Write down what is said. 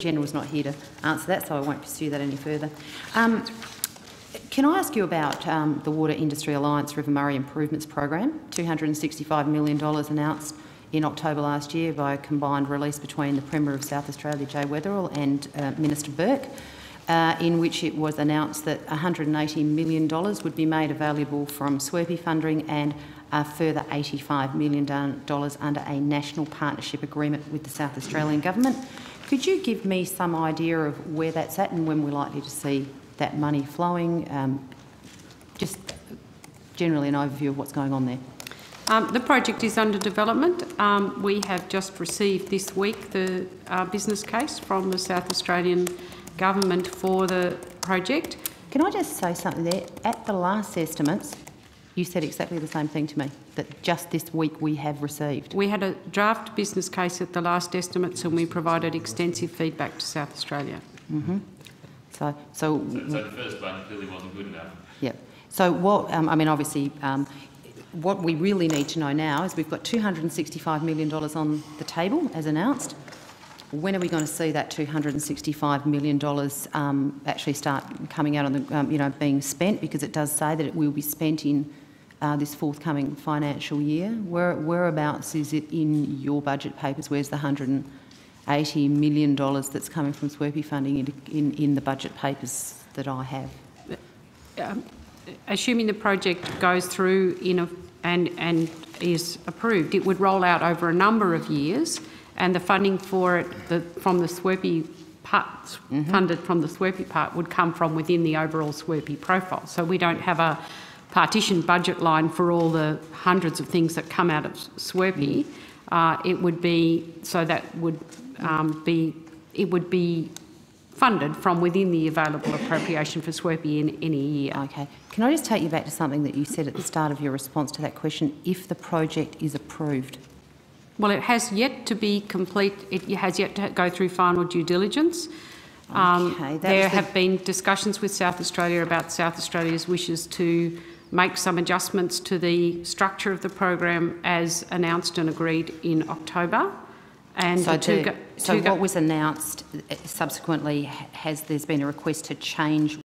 General's not here to answer that, so I won't pursue that any further. Can I ask you about the Water Industry Alliance River Murray Improvements Program? $265 million announced in October last year by a combined release between the Premier of South Australia, Jay Weatherill, and Minister Burke, in which it was announced that $180 million would be made available from SWERPE funding and a further $85 million under a national partnership agreement with the South Australian Government. Could you give me some idea of where that's at and when we're likely to see that money flowing? Just generally an overview of what's going on there. The project is under development. We have just received this week the business case from the South Australian Government for the project. Can I just say something there? At the last estimates, you said exactly the same thing to me, that just this week we have received. We had a draft business case at the last estimates and we provided extensive feedback to South Australia. Mm-hmm. So the first one clearly wasn't good enough. Yep. So what, I mean, obviously, what we really need to know now is we've got $265 million on the table, as announced. When are we going to see that $265 million actually start coming out on the, being spent? Because it does say that it will be spent in this forthcoming financial year. Whereabouts is it in your budget papers? Where's the $180 million that's coming from SWERPE funding in the budget papers that I have? Assuming the project goes through and is approved, it would roll out over a number of years, and the funding for it from the SWERPE part, funded from the SWERPE part, would come from within the overall SWERPE profile. So we don't have a partitioned budget line for all the hundreds of things that come out of SWERPE. It would be so that would it would be funded from within the available appropriation for SWERPE in any year. Okay. Can I just take you back to something that you said at the start of your response to that question? If the project is approved. Well, it has yet to be complete. It has yet to go through final due diligence. Okay, there have been discussions with South Australia about South Australia's wishes to make some adjustments to the structure of the program as announced and agreed in October. And so what was announced subsequently, there's been a request to change